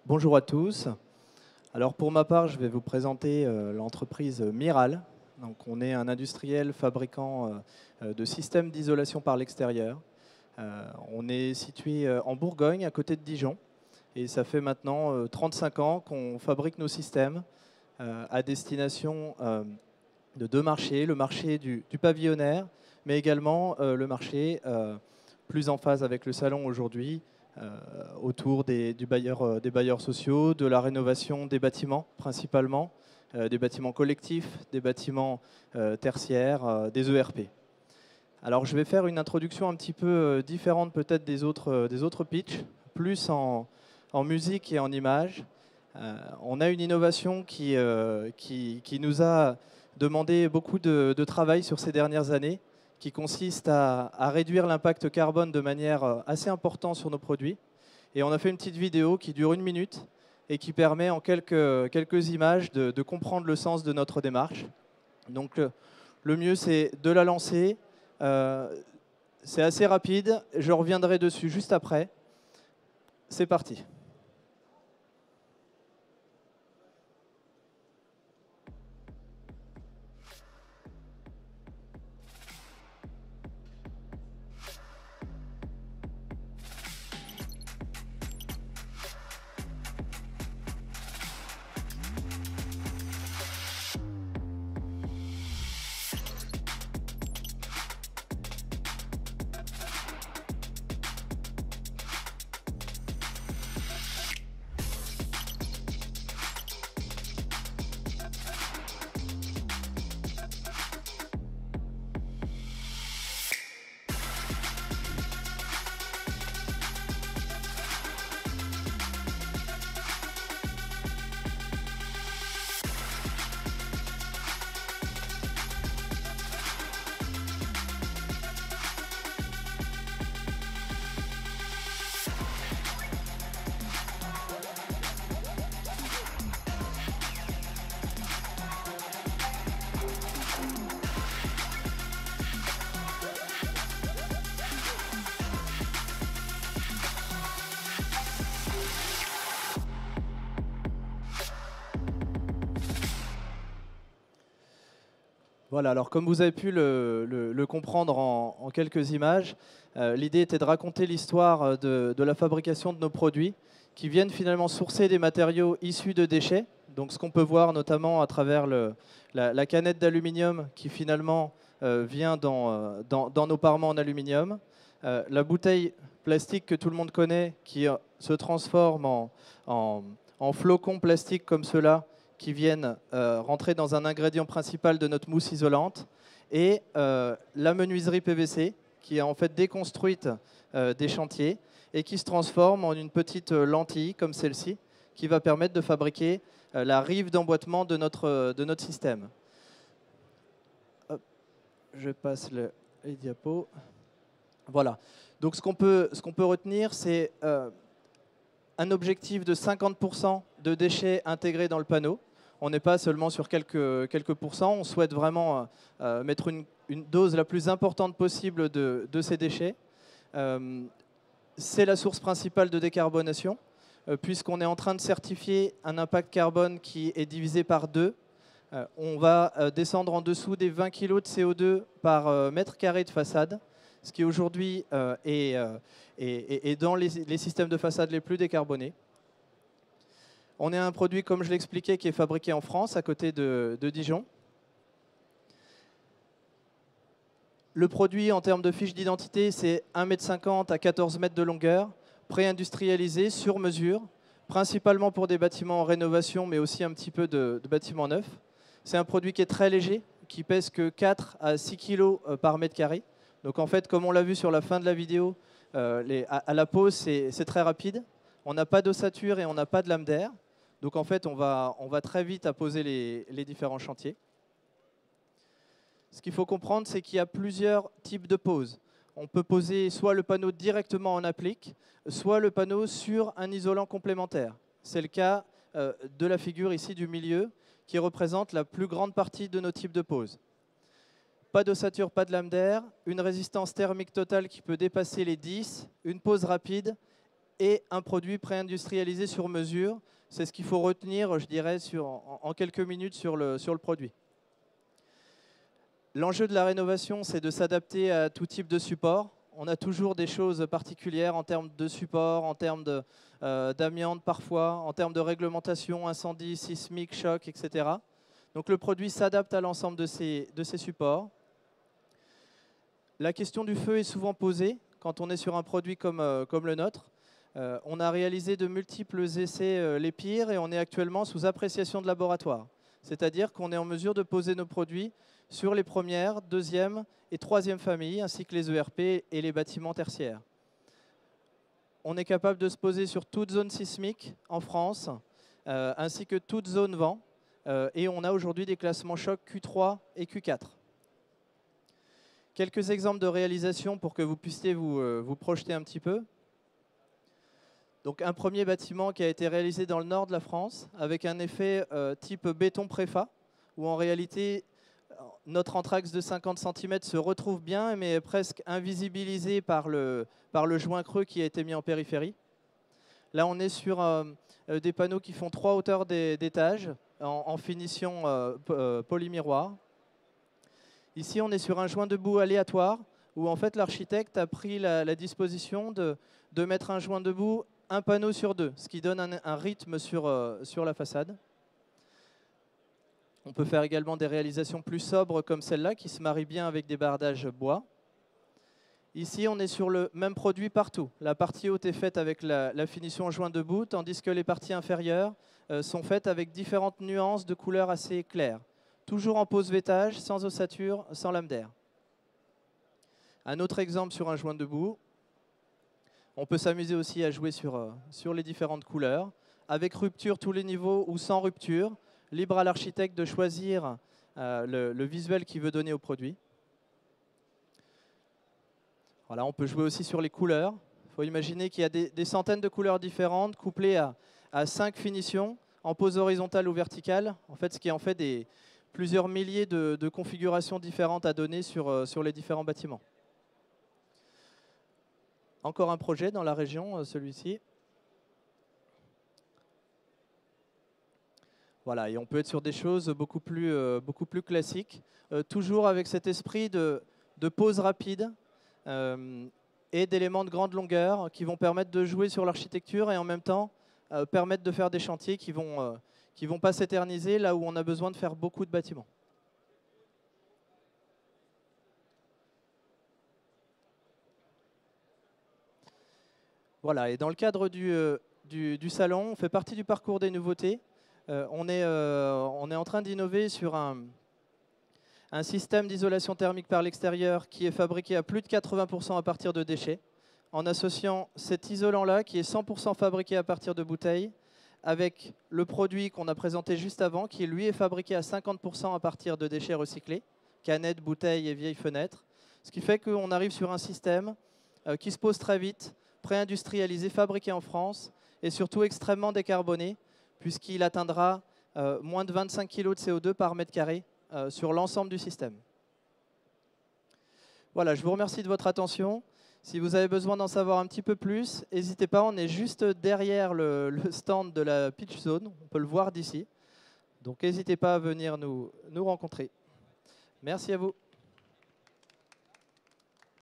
Bonjour à tous. Alors pour ma part, je vais vous présenter l'entreprise Miral. Donc on est un industriel fabricant de systèmes d'isolation par l'extérieur. On est situé en Bourgogne, à côté de Dijon. Et ça fait maintenant 35 ans qu'on fabrique nos systèmes à destination de deux marchés. Le marché du pavillonnaire, mais également le marché plus en phase avec le salon aujourd'hui, autour des bailleurs sociaux, de la rénovation des bâtiments principalement, des bâtiments collectifs, des bâtiments tertiaires, des ERP. Alors je vais faire une introduction un petit peu différente peut-être des autres pitchs, plus en musique et en images. On a une innovation qui nous a demandé beaucoup de travail sur ces dernières années, qui consiste à réduire l'impact carbone de manière assez importante sur nos produits. Et on a fait une petite vidéo qui dure 1 minute et qui permet en quelques images de comprendre le sens de notre démarche. Donc le mieux, c'est de la lancer. C'est assez rapide, je reviendrai dessus juste après. C'est parti. Voilà, alors comme vous avez pu le comprendre en quelques images, l'idée était de raconter l'histoire de la fabrication de nos produits qui viennent finalement sourcer des matériaux issus de déchets. Donc ce qu'on peut voir notamment à travers la canette d'aluminium qui finalement vient dans nos parements en aluminium, la bouteille plastique que tout le monde connaît qui se transforme en flocons plastiques comme ceux-là, qui viennent rentrer dans un ingrédient principal de notre mousse isolante, et la menuiserie PVC, qui est en fait déconstruite des chantiers et qui se transforme en une petite lentille comme celle-ci, qui va permettre de fabriquer la rive d'emboîtement de notre système. Hop, je passe les diapos. Voilà. Donc ce qu'on peut retenir, c'est un objectif de 50% de déchets intégrés dans le panneau. On n'est pas seulement sur quelques pourcents, on souhaite vraiment mettre une dose la plus importante possible de ces déchets. C'est la source principale de décarbonation, puisqu'on est en train de certifier un impact carbone qui est divisé par 2. On va descendre en dessous des 20 kg de CO2 par mètre carré de façade, ce qui aujourd'hui est dans les systèmes de façade les plus décarbonés. On est un produit, comme je l'expliquais, qui est fabriqué en France, à côté de Dijon. Le produit, en termes de fiche d'identité, c'est 1,50 m à 14 mètres de longueur, pré-industrialisé, sur mesure, principalement pour des bâtiments en rénovation, mais aussi un petit peu de bâtiments neufs. C'est un produit qui est très léger, qui pèse que 4 à 6 kg par mètre carré. Donc en fait, comme on l'a vu sur la fin de la vidéo, à la pose, c'est très rapide. On n'a pas d'ossature et on n'a pas de lame d'air. Donc en fait, on va très vite à poser les différents chantiers. Ce qu'il faut comprendre, c'est qu'il y a plusieurs types de poses. On peut poser soit le panneau directement en applique, soit le panneau sur un isolant complémentaire. C'est le cas de la figure ici du milieu, qui représente la plus grande partie de nos types de poses. Pas d'ossature, pas de lame d'air, une résistance thermique totale qui peut dépasser les 10, une pose rapide et un produit pré-industrialisé sur mesure. C'est ce qu'il faut retenir, je dirais, en quelques minutes sur le produit. L'enjeu de la rénovation, c'est de s'adapter à tout type de support. On a toujours des choses particulières en termes de support, en termes d'amiante parfois, en termes de réglementation, incendie, sismique, choc, etc. Donc le produit s'adapte à l'ensemble de ces supports. La question du feu est souvent posée quand on est sur un produit comme le nôtre. On a réalisé de multiples essais les pires et on est actuellement sous appréciation de laboratoire. C'est-à-dire qu'on est en mesure de poser nos produits sur les premières, deuxième et troisième familles, ainsi que les ERP et les bâtiments tertiaires. On est capable de se poser sur toute zone sismique en France, ainsi que toute zone vent. Et on a aujourd'hui des classements choc Q3 et Q4. Quelques exemples de réalisation pour que vous puissiez vous projeter un petit peu. Donc un premier bâtiment qui a été réalisé dans le nord de la France avec un effet type béton préfa, où en réalité notre entraxe de 50 cm se retrouve bien, mais est presque invisibilisé par le joint creux qui a été mis en périphérie. Là, on est sur des panneaux qui font 3 hauteurs d'étage en finition polymiroir. Ici, on est sur un joint debout aléatoire, où en fait l'architecte a pris la disposition de mettre un joint debout, un panneau sur 2, ce qui donne un rythme sur la façade. On peut faire également des réalisations plus sobres comme celle-là, qui se marient bien avec des bardages bois. Ici, on est sur le même produit partout. La partie haute est faite avec la finition joint debout, tandis que les parties inférieures sont faites avec différentes nuances de couleurs assez claires. Toujours en pose vêtage, sans ossature, sans lame d'air. Un autre exemple sur un joint debout. On peut s'amuser aussi à jouer sur les différentes couleurs, avec rupture tous les niveaux ou sans rupture. Libre à l'architecte de choisir le visuel qu'il veut donner au produit. Voilà, on peut jouer aussi sur les couleurs. Il faut imaginer qu'il y a des centaines de couleurs différentes couplées à 5 finitions en pose horizontale ou verticale. En fait, ce qui en fait plusieurs milliers de configurations différentes à donner sur les différents bâtiments. Encore un projet dans la région, celui-ci. Voilà, et on peut être sur des choses beaucoup plus classiques, toujours avec cet esprit de pose rapide et d'éléments de grande longueur qui vont permettre de jouer sur l'architecture et en même temps permettre de faire des chantiers qui vont pas s'éterniser là où on a besoin de faire beaucoup de bâtiments. Voilà, et dans le cadre du salon, on fait partie du parcours des nouveautés. On est en train d'innover sur un système d'isolation thermique par l'extérieur qui est fabriqué à plus de 80% à partir de déchets, en associant cet isolant-là qui est 100% fabriqué à partir de bouteilles, avec le produit qu'on a présenté juste avant, qui lui est fabriqué à 50% à partir de déchets recyclés, canettes, bouteilles et vieilles fenêtres. Ce qui fait qu'on arrive sur un système qui se pose très vite, pré-industrialisé, fabriqué en France, et surtout extrêmement décarboné, puisqu'il atteindra moins de 25 kg de CO2 par mètre carré sur l'ensemble du système. Voilà, je vous remercie de votre attention. Si vous avez besoin d'en savoir un petit peu plus, n'hésitez pas, on est juste derrière le stand de la Pitch Zone, on peut le voir d'ici. Donc n'hésitez pas à venir nous rencontrer. Merci à vous.